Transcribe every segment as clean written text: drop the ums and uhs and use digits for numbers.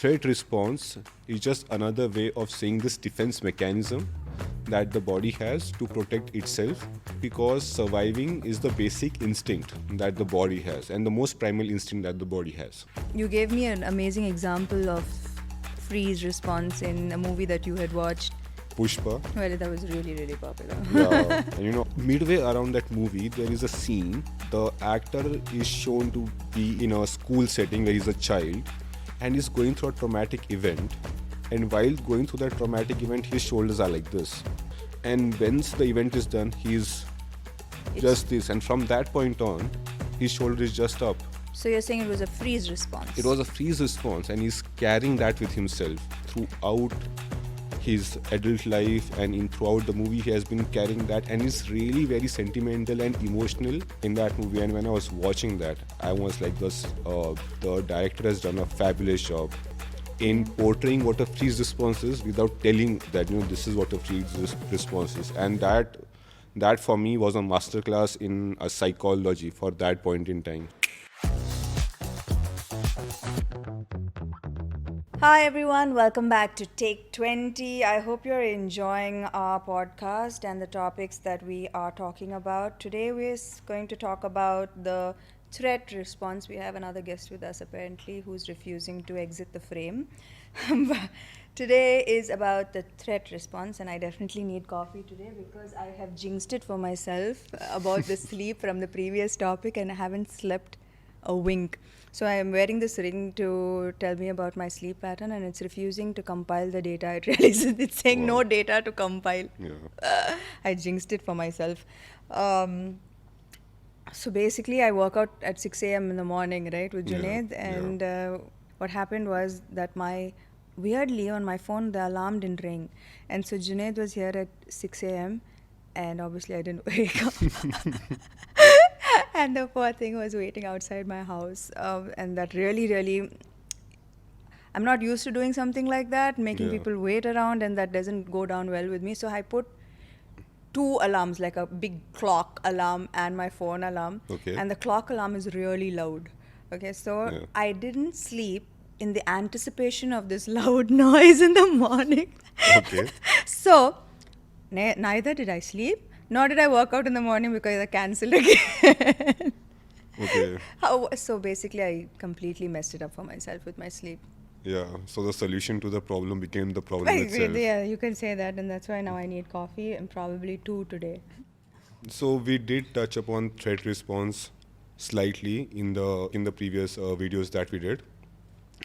threat response is just another way of saying this defense mechanism that the body has to protect itself, because surviving is the basic instinct that the body has and the most primal instinct that the body has. You gave me an amazing example of freeze response in a movie that you had watched. Pushpa. Well, that was really, really popular. Yeah. And midway around that movie, there is a scene. The actor is shown to be in a school setting where he's a child and is going through a traumatic event. And while going through that traumatic event, his shoulders are like this. And once the event is done, he's just this. And from that point on, his shoulder is just up. So you're saying it was a freeze response? It was a freeze response, and he's carrying that with himself throughout his adult life, and throughout the movie he has been carrying that, and he's really very sentimental and emotional in that movie. And when I was watching that, I was like, the director has done a fabulous job in portraying what a freeze response is without telling that this is what a freeze response is. And that for me was a masterclass in psychology for that point in time. Hi everyone, welcome back to Take 20. I hope you're enjoying our podcast and the topics that we are talking about. Today we're going to talk about the threat response. We have another guest with us apparently who's refusing to exit the frame. Today is about the threat response, and I definitely need coffee today because I have jinxed it for myself about the sleep from the previous topic, and I haven't slept a wink. So I am wearing this ring to tell me about my sleep pattern, and it's refusing to compile the data. It's saying no data to compile. Yeah. I jinxed it for myself. So basically, I woke out at 6 a.m. in the morning, right, with Junaid. And what happened was that weirdly on my phone, the alarm didn't ring. And so Junaid was here at 6 a.m. and obviously I didn't wake up. And the poor thing was waiting outside my house. And that really, I'm not used to doing something like that, making people wait around, and that doesn't go down well with me. So I put 2 alarms, like a big clock alarm and my phone alarm. Okay. And the clock alarm is really loud. Okay, so I didn't sleep in the anticipation of this loud noise in the morning. Okay. So neither did I sleep, nor did I work out in the morning because I cancelled again. Okay. So basically, I completely messed it up for myself with my sleep. Yeah, so the solution to the problem became the problem itself. Yeah, you can say that, and that's why now I need coffee and probably 2 today. So we did touch upon threat response slightly in the previous videos that we did.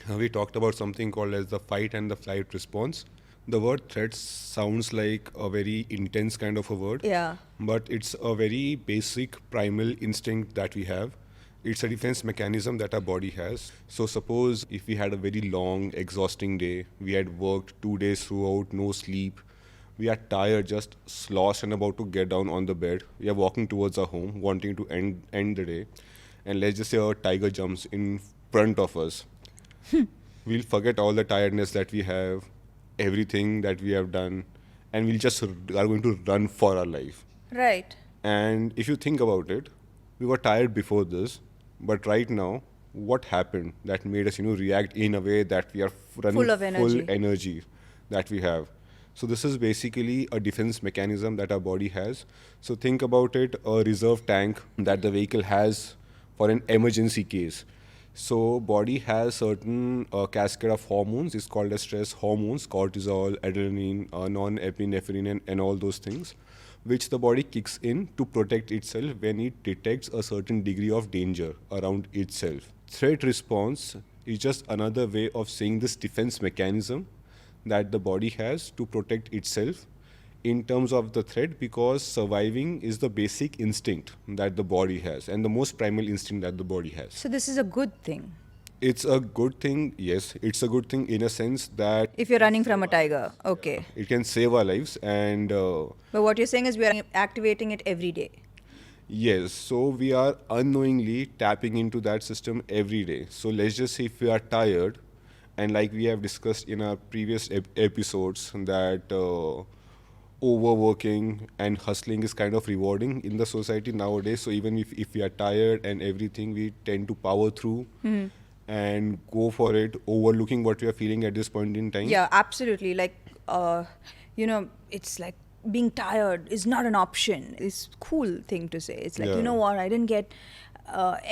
We talked about something called as the fight and the flight response. The word threat sounds like a very intense kind of a word. Yeah. But it's a very basic primal instinct that we have. It's a defense mechanism that our body has. So suppose if we had a very long, exhausting day, we had worked 2 days throughout, no sleep, we are tired, just sloshed and about to get down on the bed. We are walking towards our home, wanting to end the day. And let's just say a tiger jumps in front of us. We'll forget all the tiredness that we have, everything that we have done, and we'll just are going to run for our life. Right. And if you think about it, we were tired before this, but right now, what happened that made us, react in a way that we are running Full of energy. full energy that we have? So this is basically a defense mechanism that our body has. So think about it, a reserve tank that the vehicle has for an emergency case. So body has certain cascade of hormones. It's called as stress hormones, cortisol, adrenaline, norepinephrine, and all those things, which the body kicks in to protect itself when it detects a certain degree of danger around itself. Threat response is just another way of saying this defense mechanism that the body has to protect itself in terms of the threat, because surviving is the basic instinct that the body has and the most primal instinct that the body has. So this is a good thing. It's a good thing, yes. It's a good thing in a sense that If you're running from a tiger, okay. it can save our lives. And But what you're saying is we are activating it every day. yes, so we are unknowingly tapping into that system every day. So let's just say if we are tired, and like we have discussed in our previous episodes, that overworking and hustling is kind of rewarding in the society nowadays. So even if we are tired and everything, we tend to power through and go for it, overlooking what we are feeling at this point in time. Yeah, absolutely. Like, it's like being tired is not an option. It's cool thing to say. It's like, you know Yeah. what, I didn't get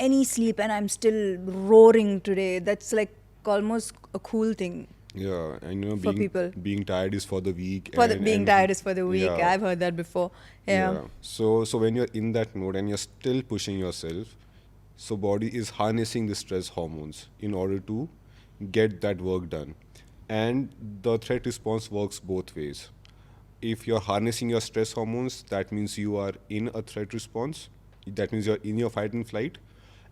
any sleep and I'm still roaring today. That's like almost a cool thing Yeah, and for people. being tired is for the weak, For the being tired and is for the weak. yeah, I've heard that before. Yeah. yeah. So when you're in that mode and you're still pushing yourself, so body is harnessing the stress hormones in order to get that work done. And the threat response works both ways. If you're harnessing your stress hormones, that means you are in a threat response. That means you're in your fight and flight.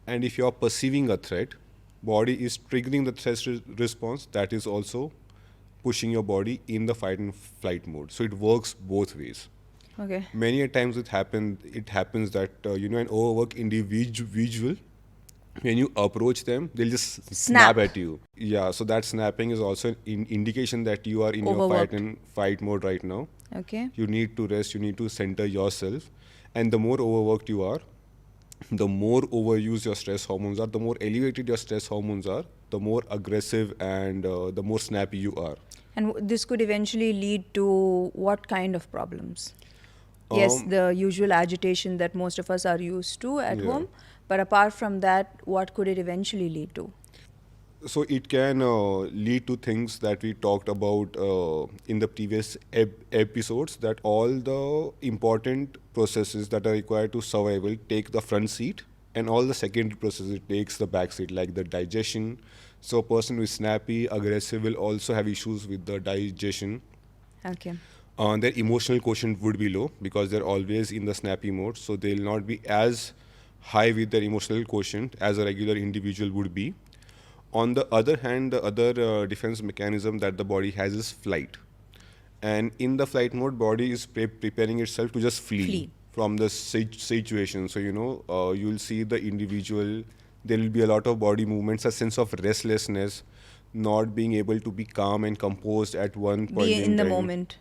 And if you're perceiving a threat, body is triggering the response. That is also pushing your body in the fight and flight mode. So it works both ways. Okay. Many a times it happens that an overworked individual, when you approach them, they'll just snap Snap. at you. Yeah, so that snapping is also an indication that you are in your Overworked. fight mode right now. Okay. You need to rest, you need to center yourself. And the more overworked you are, the more overused your stress hormones are, the more elevated your stress hormones are, the more aggressive and the more snappy you are. And this could eventually lead to what kind of problems? Yes, the usual agitation that most of us are used to at Yeah. home. But apart from that, what could it eventually lead to? So it can lead to things that we talked about in the previous episodes, that all the important processes that are required to survival take the front seat, and all the secondary processes takes the back seat, like the digestion. So a person who is snappy, aggressive will also have issues with the digestion. Okay. Their emotional quotient would be low because they're always in the snappy mode, so they'll not be as high with their emotional quotient as a regular individual would be. On the other hand, the other defense mechanism that the body has is flight. And in the flight mode, body is preparing itself to just flee from the situation. So, you'll see the individual, there will be a lot of body movements, a sense of restlessness, not being able to be calm and composed at one point Be in the time. moment.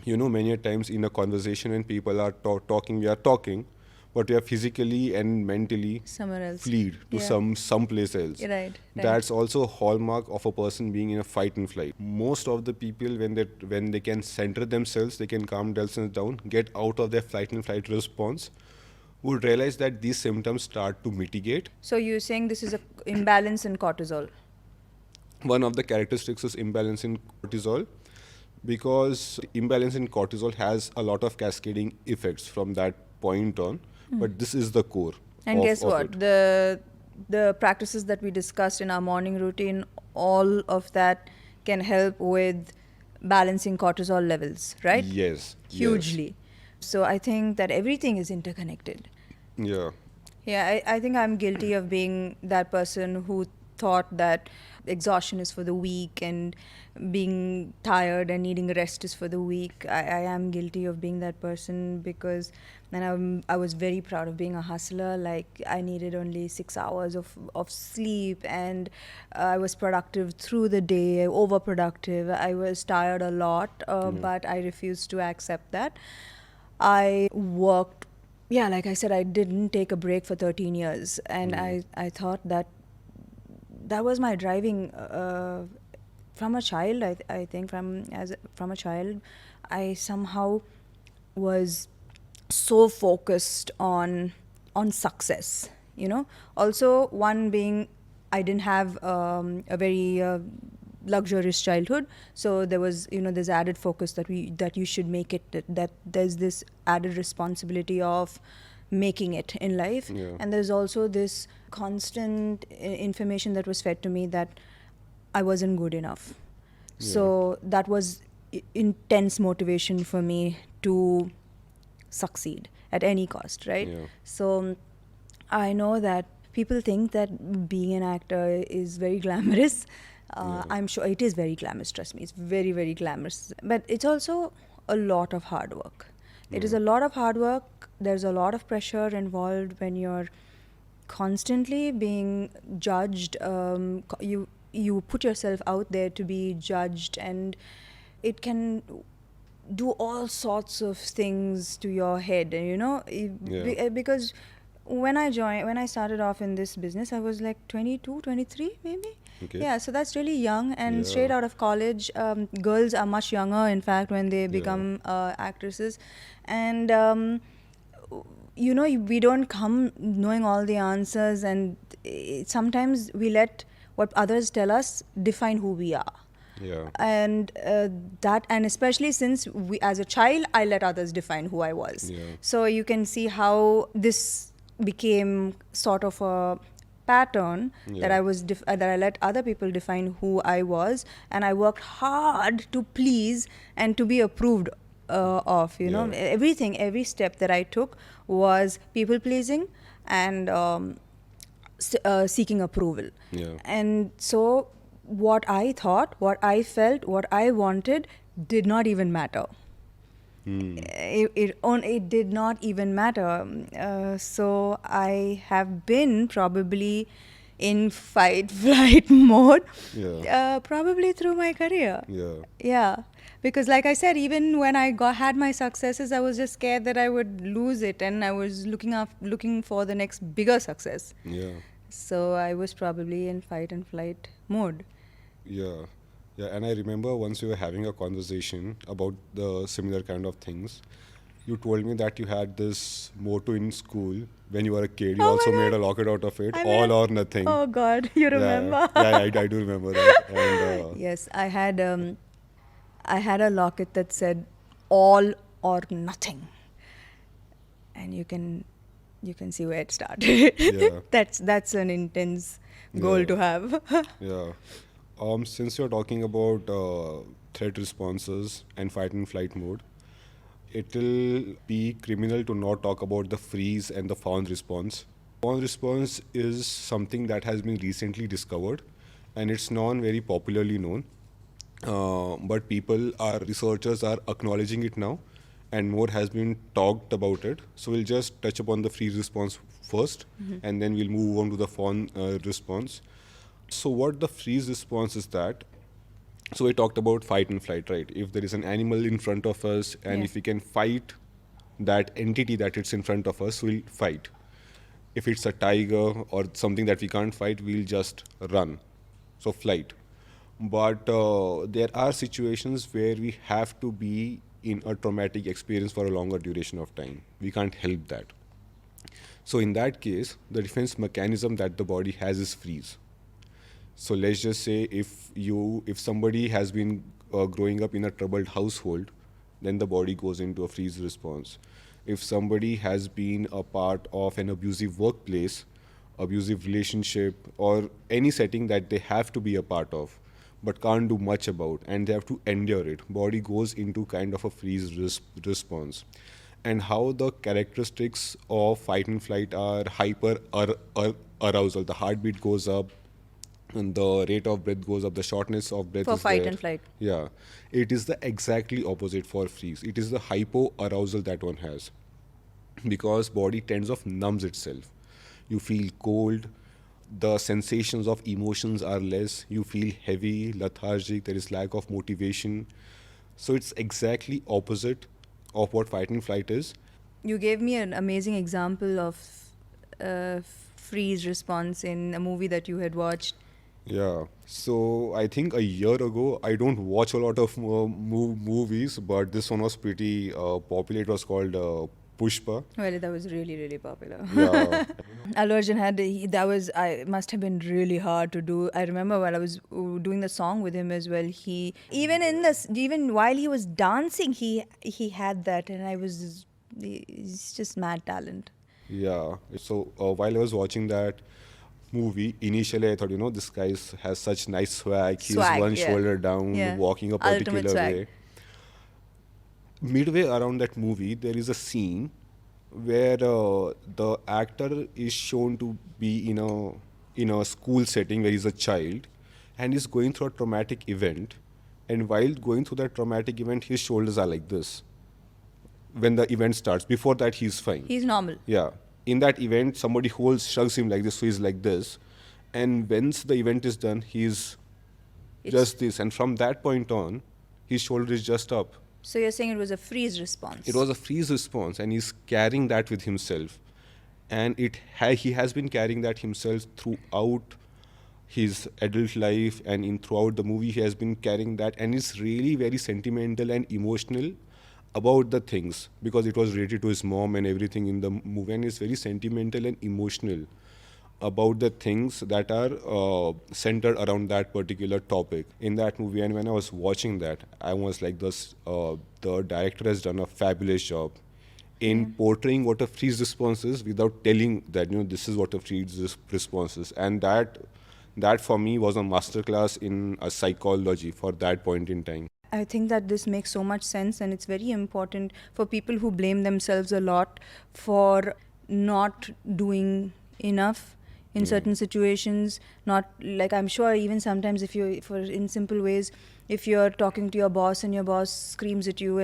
Many a times in a conversation when people are talking, we are talking, but we are physically and mentally Somewhere else. fleed to Yeah. some place else. Right. That's also a hallmark of a person being in a fight and flight. Most of the people, when they can center themselves, they can calm themselves down, get out of their flight and flight response, would realize that these symptoms start to mitigate. So you're saying this is a imbalance in cortisol. One of the characteristics is imbalance in cortisol, because imbalance in cortisol has a lot of cascading effects from that point on. But this is the core. And guess of what? it. The practices that we discussed in our morning routine, all of that can help with balancing cortisol levels, right? Yes. Hugely. So I think that everything is interconnected. Yes. Yeah. Yeah, I think I'm guilty of being that person who thought that exhaustion is for the weak and being tired and needing rest is for the weak. I am guilty of being that person because I was very proud of being a hustler. Like, I needed only 6 hours of sleep, and I was productive through the day, overproductive. I was tired a lot, but I refused to accept that. I worked, yeah, like I said, I didn't take a break for 13 years. And I thought that was my driving from a child. I think from a child, I somehow was so focused on success. Also, one being, I didn't have a very luxurious childhood, so there was this added focus that you should make it, that there's this added responsibility of making it in life. Yeah. And there's also this constant information that was fed to me that I wasn't good enough. So that was intense motivation for me to succeed at any cost, right? Yeah. So I know that people think that being an actor is very glamorous. I'm sure it is very glamorous, trust me. It's very, very glamorous. But it's also a lot of hard work. It is a lot of hard work. There's a lot of pressure involved when you're constantly being judged. You put yourself out there to be judged, and it can do all sorts of things to your head, because when I started off in this business, I was like 22, 23 maybe. Okay. Yeah, so that's really young, and Yeah. straight out of college, girls are much younger, in fact, when they become actresses. And, we don't come knowing all the answers, and sometimes we let what others tell us define who we are. Yeah. And and especially since as a child, I let others define who I was. Yeah. So you can see how this became sort of a pattern that Yeah. that I let other people define who I was, and I worked hard to please and to be approved of. Yeah. Every step that I took was people pleasing and seeking approval. Yeah. And so what I thought, what I felt, what I wanted did not even matter. It did not even matter. So I have been probably in fight flight mode, probably through my career. Yeah, because like I said, even when I had my successes, I was just scared that I would lose it, and I was looking for the next bigger success. Yeah. So I was probably in fight and flight mode. Yeah. Yeah. And I remember once we were having a conversation about the similar kind of things. You told me that you had this motto in school when you were a kid. You Oh also my made God. a locket out of it, I all made or nothing. Oh God, you remember? Yeah, I do remember that. And Yes, I had a locket that said all or nothing, and you can see where it started. Yeah. That's an intense goal Yeah. to have. Yeah. Since you're talking about threat responses and fight and flight mode, it'll be criminal to not talk about the freeze and the fawn response. Fawn response is something that has been recently discovered, and it's not very popularly known. But researchers are acknowledging it now, and more has been talked about it. So we'll just touch upon the freeze response first, and then we'll move on to the fawn response. So what the freeze response is that, so we talked about fight and flight, right? If there is an animal in front of us, and Yeah. if we can fight that entity that it's in front of us, we'll fight. If it's a tiger or something that we can't fight, we'll just run. So flight. But there are situations where we have to be in a traumatic experience for a longer duration of time. We can't help that. So in that case, the defense mechanism that the body has is freeze. So let's just say if somebody has been growing up in a troubled household, then the body goes into a freeze response. If somebody has been a part of an abusive workplace, abusive relationship, or any setting that they have to be a part of, but can't do much about, and they have to endure it, body goes into kind of a freeze response. And how the characteristics of fight and flight are arousal. The heartbeat goes up, and the rate of breath goes up, the shortness of breath For is fight there. and flight. Yeah. It is the exactly opposite for freeze. It is the hypo-arousal that one has. Because body tends of numbs itself. You feel cold, the sensations of emotions are less, you feel heavy, lethargic, there is lack of motivation. So it's exactly opposite of what fight and flight is. You gave me an amazing example of freeze response in a movie that you had watched. Yeah. So I think a year ago, I don't watch a lot of movies, but this one was pretty popular. It was called Pushpa. Well, that was really, really popular. Yeah. Allu Arjun I must have been really hard to do. I remember while I was doing the song with him as well, even while he was dancing, he had that, and he's just mad talent. Yeah. So while I was watching that movie, initially I thought, this guy has such nice swag. He's Swag, one yeah. shoulder down, Yeah. walking a Ultimate particular swag. way. Midway around that movie, there is a scene where the actor is shown to be in a school setting where he's a child, and he's going through a traumatic event. And while going through that traumatic event, his shoulders are like this. When the event starts, before that, he's fine. He's normal. Yeah. In that event, somebody shrugs him like this, so he's like this. And once the event is done, he's just this. And from that point on, his shoulder is just up. So you're saying it was a freeze response? It was a freeze response, and he's carrying that with himself. And he has been carrying that himself throughout his adult life, and in throughout the movie he has been carrying that, and it's really very sentimental and emotional about the things, because it was related to his mom and everything in the movie, and it's very sentimental and emotional about the things that are centered around that particular topic in that movie. And when I was watching that, I was like, this the director has done a fabulous job in portraying what a freeze response is without telling that, this is what a freeze response is. And that for me was a masterclass in psychology for that point in time. I think that this makes so much sense, and it's very important for people who blame themselves a lot for not doing enough in certain situations. Not like, I'm sure even sometimes, if you, for in simple ways, if you're talking to your boss and your boss screams at you,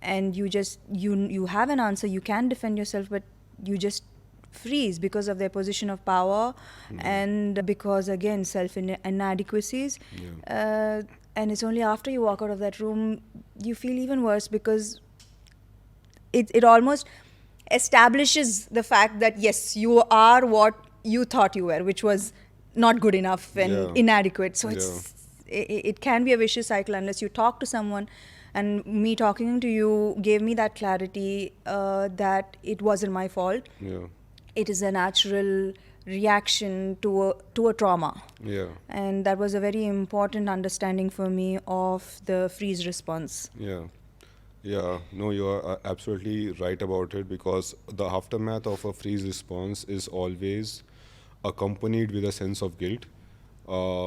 and you just you have an answer, you can defend yourself, but you just freeze because of their position of power, and because, again, self inadequacies. And it's only after you walk out of that room you feel even worse, because it almost establishes the fact that yes, you are what you thought you were, which was not good enough and inadequate. So it can be a vicious cycle unless you talk to someone. And me talking to you gave me that clarity, that it wasn't my fault. It is a natural reaction to a trauma. And that was a very important understanding for me of the freeze response. No, you are absolutely right about it, because the aftermath of a freeze response is always accompanied with a sense of guilt,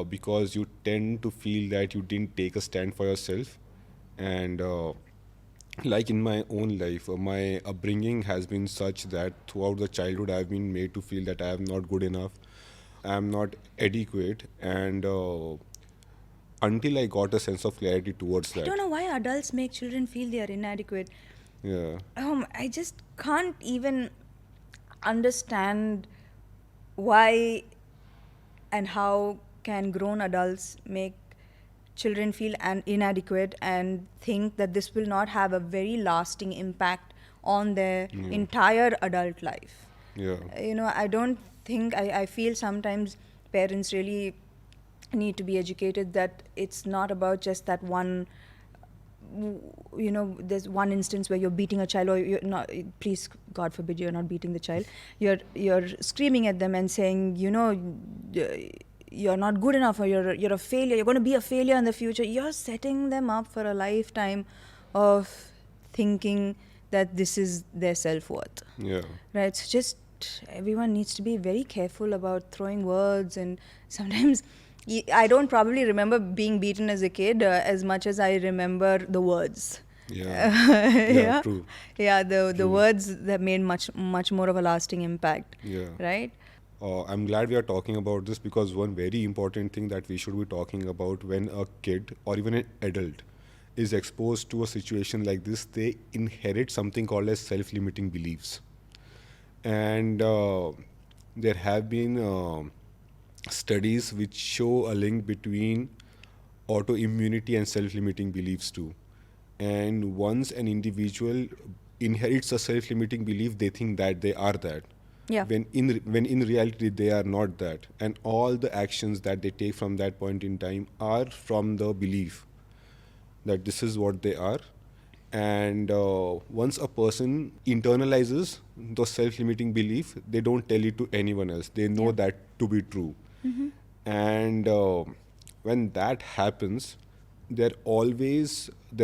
because you tend to feel that you didn't take a stand for yourself. And like in my own life, my upbringing has been such that throughout the childhood I've been made to feel that I am not good enough, I am not adequate, and until I got a sense of clarity towards that. I don't know why adults make children feel they are inadequate. I just can't even understand why and how can grown adults make children feel inadequate and think that this will not have a very lasting impact on their entire adult life. I don't think, I feel sometimes parents really need to be educated that it's not about just that one, there's one instance where you're beating a child, or you're not, please God forbid you're not beating the child, you're screaming at them and saying, you're not good enough, or you're a failure, you're going to be a failure in the future. You're setting them up for a lifetime of thinking that this is their self-worth. Right? So just everyone needs to be very careful about throwing words. And sometimes I don't probably remember being beaten as a kid as much as I remember the words. True. The words that made much more of a lasting impact. Right? I'm glad we are talking about this, because one very important thing that we should be talking about when a kid or even an adult is exposed to a situation like this, they inherit something called as self-limiting beliefs. And there have been studies which show a link between autoimmunity and self-limiting beliefs too. And once an individual inherits a self-limiting belief, they think that they are that. When in reality they are not that, and all the actions that they take from that point in time are from the belief that this is what they are. And once a person internalizes the self-limiting belief, they don't tell it to anyone else. They know that to be true. And when that happens, their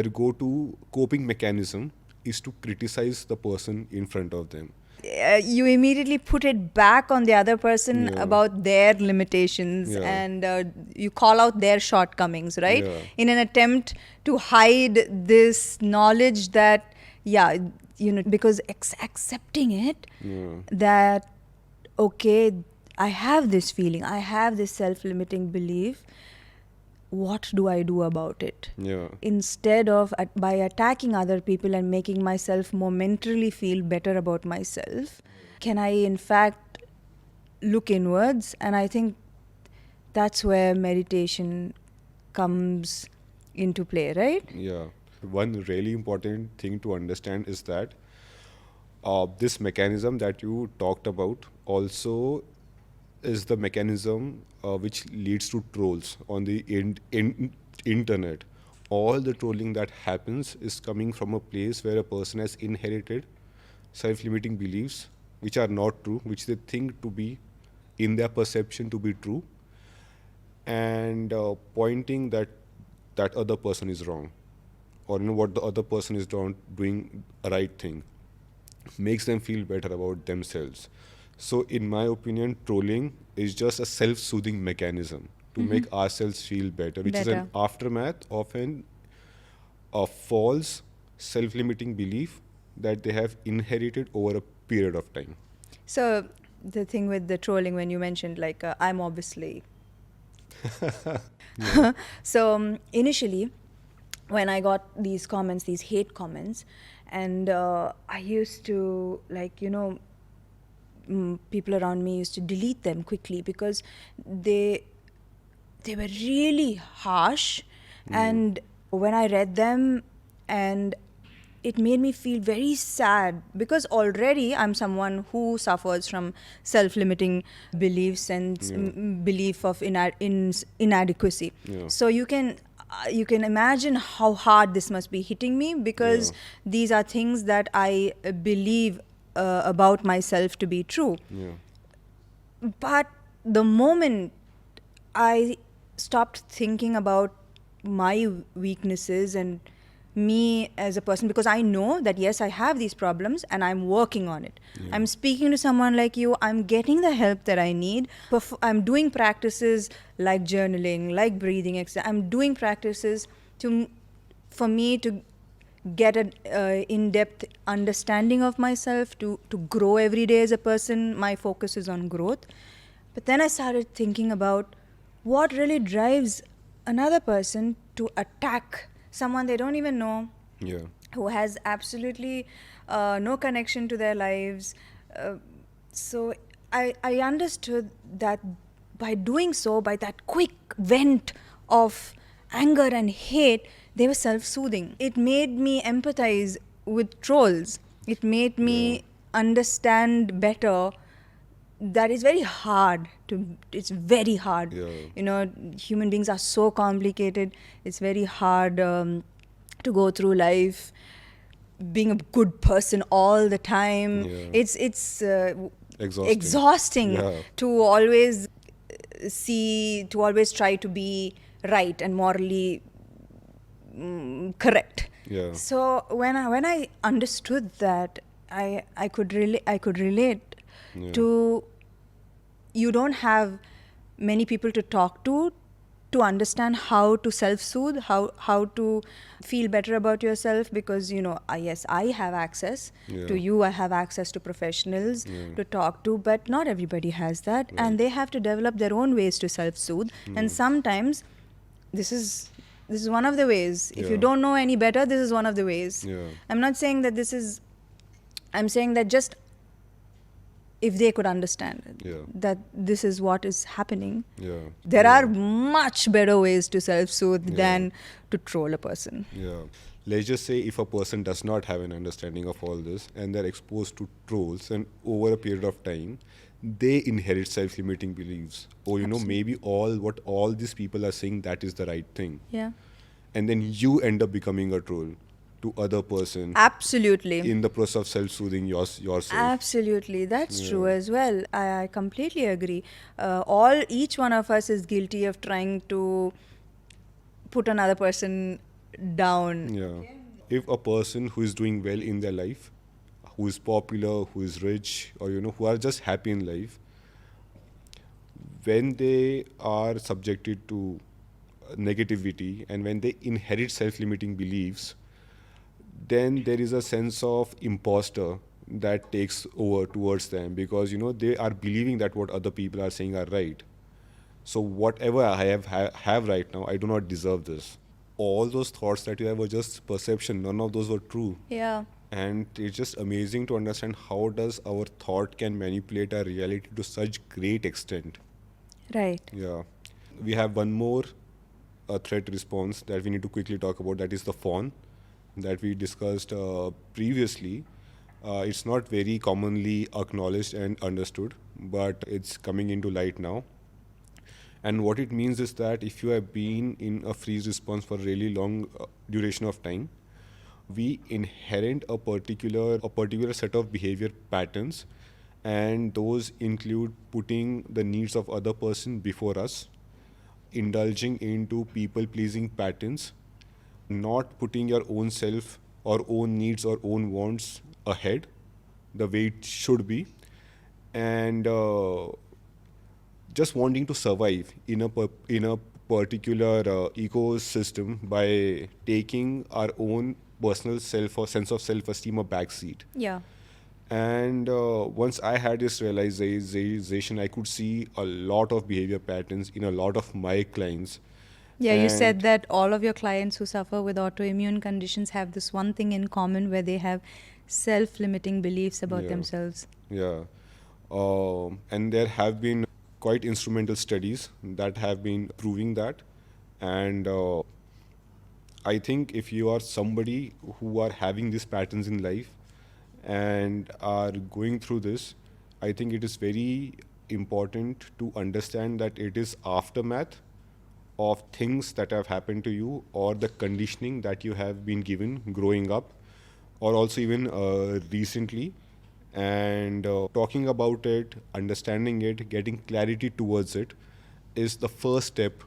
go-to coping mechanism is to criticize the person in front of them. You immediately put it back on the other person about their limitations, and you call out their shortcomings, right? In an attempt to hide this knowledge that, because accepting it, that, okay, I have this feeling, I have this self-limiting belief, what do I do about it? Instead of by attacking other people and making myself more mentally feel better about myself, can I in fact look inwards? And I think that's where meditation comes into play, right? One really important thing to understand is that this mechanism that you talked about also is the mechanism which leads to trolls on the internet. All the trolling that happens is coming from a place where a person has inherited self-limiting beliefs which are not true, which they think to be, in their perception, to be true, and pointing that other person is wrong, or what the other person is doing a right thing, makes them feel better about themselves. So in my opinion, trolling is just a self-soothing mechanism to make ourselves feel better, which is an Better. aftermath of a false self-limiting belief that they have inherited over a period of time. So the thing with the trolling, when you mentioned like I'm obviously so initially when I got these comments, these hate comments, and I used to like people around me used to delete them quickly because they were really harsh, and when I read them, and it made me feel very sad because already I'm someone who suffers from self-limiting beliefs and belief of inadequacy. Yeah. So you can imagine how hard this must be hitting me because Yeah. these are things that I believe about myself to be true. Yeah. But the moment I stopped thinking about my weaknesses and me as a person, because I know that yes, I have these problems and I'm working on it. Yeah. I'm speaking to someone like you, I'm getting the help that I need. I'm doing practices like journaling, like breathing exercise. I'm doing practices for me to get an in-depth understanding of myself, to grow every day as a person. My focus is on growth. But then I started thinking about what really drives another person to attack someone they don't even know, Yeah. who has absolutely no connection to their lives. So I understood that by doing so, by that quick vent of anger and hate, they were self-soothing. It made me empathize with trolls. It made me understand better that is very hard it's very hard. Yeah. Human beings are so complicated. It's very hard to go through life being a good person all the time. Yeah. It's Exhausting. exhausting Yeah. to always try to be right and morally correct. Yeah. So when I understood that, I could relate Yeah. to, you don't have many people to talk to understand how to self-soothe, how to feel better about yourself, because yes, I have access Yeah. to you, I have access to professionals to talk to, but not everybody has that, Right. and they have to develop their own ways to self-soothe. And sometimes this is one of the ways. If you Yeah. don't know any better, this is one of the ways. Yeah. I'm not saying that I'm saying that just if they could understand Yeah. that this is what is happening, Yeah. there Yeah. are much better ways to self-soothe Yeah. than to troll a person. Yeah. Let's just say if a person does not have an understanding of all this and they're exposed to trolls, and over a period of time, they inherit self-limiting beliefs. Or, maybe what all these people are saying, that is the right thing. Yeah. And then you end up becoming a troll to other person Absolutely. in the process of self-soothing yourself. Absolutely, that's Yeah. true as well. I completely agree. Each one of us is guilty of trying to put another person down. Yeah. If a person who is doing well in their life, who is popular, who is rich, or who are just happy in life, when they are subjected to negativity and when they inherit self-limiting beliefs, then there is a sense of imposter that takes over towards them, because they are believing that what other people are saying are right. So whatever I have right now, I do not deserve this. All those thoughts that you have were just perception. None of those were true. Yeah. And it's just amazing to understand how does our thought can manipulate our reality to such great extent. Right. Yeah. We have one more threat response that we need to quickly talk about. That is the Fawn that we discussed previously. It's not very commonly acknowledged and understood, but it's coming into light now. And what it means is that if you have been in a freeze response for a really long duration of time, we inherit a particular set of behavior patterns, and those include putting the needs of other person before us, indulging into people pleasing patterns, not putting your own self or own needs or own wants ahead the way it should be, and just wanting to survive in a particular ecosystem by taking our own personal self or sense of self-esteem a backseat. Yeah. And once I had this realization, I could see a lot of behavior patterns in a lot of my clients. Yeah, you said And that all of your clients who suffer with autoimmune conditions have this one thing in common where they have self-limiting beliefs about yeah, themselves. yeah. And there have been quite instrumental studies that have been proving that. And I think if you are somebody who are having these patterns in life and are going through this, I think it is very important to understand that it is aftermath of things that have happened to you or the conditioning that you have been given growing up or also even recently. And talking about it, understanding it, getting clarity towards it is the first step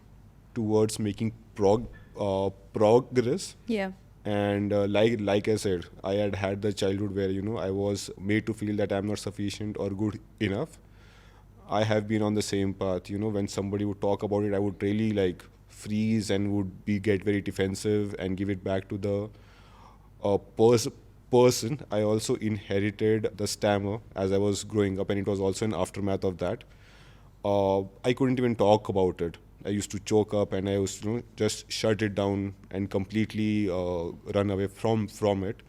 towards making progress. Yeah. And like I said, I had the childhood where I was made to feel that I'm not sufficient or good enough. I have been on the same path. When somebody would talk about it, I would really like freeze and would be get very defensive and give it back to the person. I also inherited the stammer as I was growing up, and it was also an aftermath of that. I couldn't even talk about it. I used to choke up, and I used to just shut it down and completely run away from it.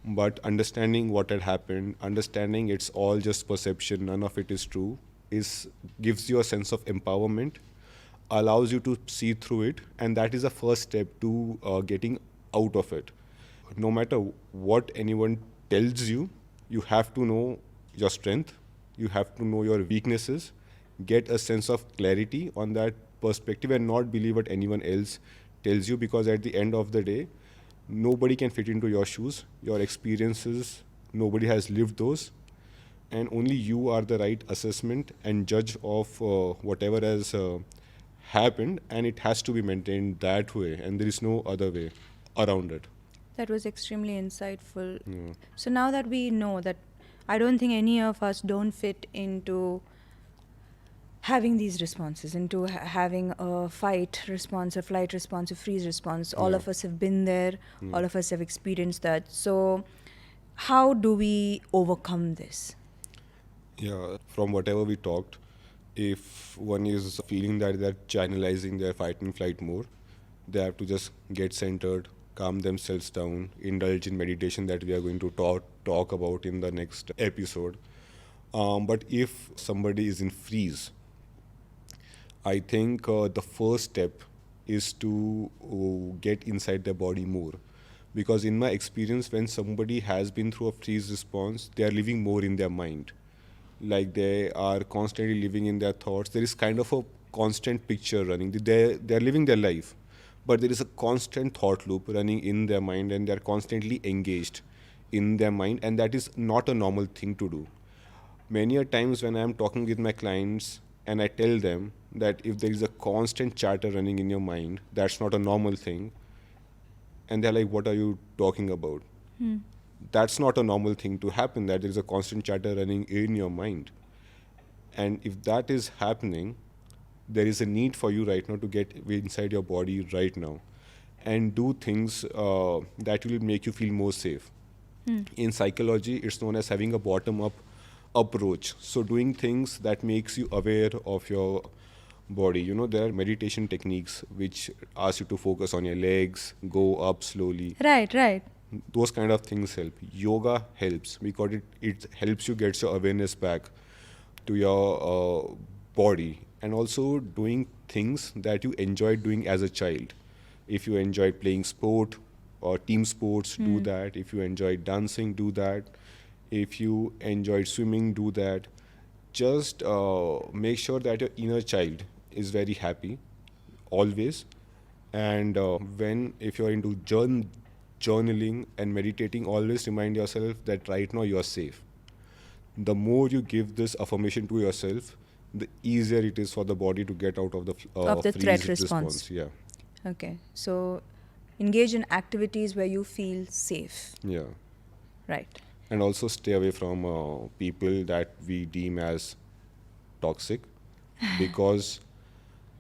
But understanding what had happened, understanding it's all just perception, none of it is true, is gives you a sense of empowerment, allows you to see through it, and that is the first step to getting out of it. No matter what anyone tells you, you have to know your strength, you have to know your weaknesses, get a sense of clarity on that perspective, and not believe what anyone else tells you, because at the end of the day, nobody can fit into your shoes, your experiences, nobody has lived those, and only you are the right assessment and judge of whatever has happened, and it has to be maintained that way, and there is no other way around it. That was extremely insightful. Yeah. So now that we know that, I don't think any of us don't fit into having these responses, into having a fight response, a flight response, a freeze response. All Yeah. of us have been there. All of us have experienced that. So how do we overcome this? Yeah, from whatever we talked, if one is feeling that they're channelizing their fight and flight more, they have to just get centered, calm themselves down, indulge in meditation that we are going to talk about in the next episode. But if somebody is in freeze, I think the first step is to get inside their body more. Because in my experience, when somebody has been through a freeze response, they are living more in their mind. Like they are constantly living in their thoughts. There is kind of a constant picture running. They are living their life, but there is a constant thought loop running in their mind, and they are constantly engaged in their mind, and that is not a normal thing to do. Many a times when I am talking with my clients and I tell them that if there is a constant chatter running in your mind, that's not a normal thing, and they're like, what are you talking about? That's not a normal thing to happen, that there is a constant chatter running in your mind. And if that is happening, there is a need for you right now to get inside your body right now and do things that will make you feel more safe. In psychology, it's known as having a bottom up approach. So doing things that makes you aware of your body. There are meditation techniques which ask you to focus on your legs, go up slowly. Right, right. Those kind of things help. Yoga helps because it helps you get your awareness back to your body, and also doing things that you enjoyed doing as a child. If you enjoyed playing sport or team sports, do that. If you enjoy dancing, do that. If you enjoyed swimming, do that. Just make sure that your inner child is very happy always. And when if you're into journaling and meditating, always remind yourself that right now you are safe. The more you give this affirmation to yourself, the easier it is for the body to get out of the Of the threat freeze response. Yeah, Okay. So engage in activities where you feel safe. yeah. Right. And also stay away from people that we deem as toxic, because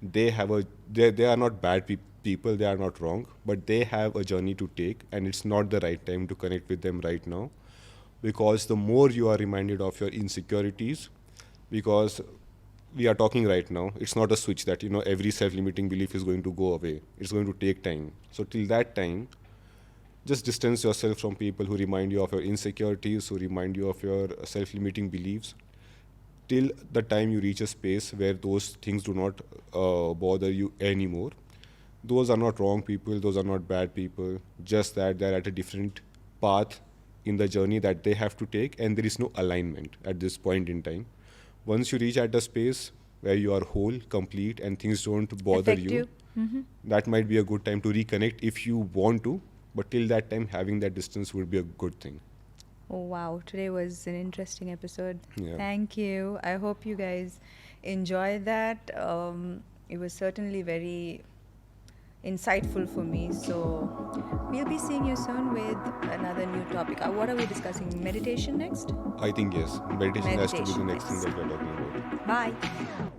they are not bad people, they are not wrong, but they have a journey to take, and it's not the right time to connect with them right now. Because the more you are reminded of your insecurities, because we are talking right now, it's not a switch that every self-limiting belief is going to go away. It's going to take time. So till that time, just distance yourself from people who remind you of your insecurities, who remind you of your self-limiting beliefs, till the time you reach a space where those things do not bother you anymore. Those are not wrong people, those are not bad people, just that they're at a different path in the journey that they have to take, and there is no alignment at this point in time. Once you reach at a space where you are whole, complete, and things don't bother Affect you, that might be a good time to reconnect if you want to, but till that time, having that distance would be a good thing. Oh, wow. Today was an interesting episode. Yeah. Thank you. I hope you guys enjoyed that. It was certainly very insightful for me. So, we'll be seeing you soon with another new topic. What are we discussing? Meditation next? I think yes, meditation has to be the Meditation, next thing yes. that we're talking about. Bye.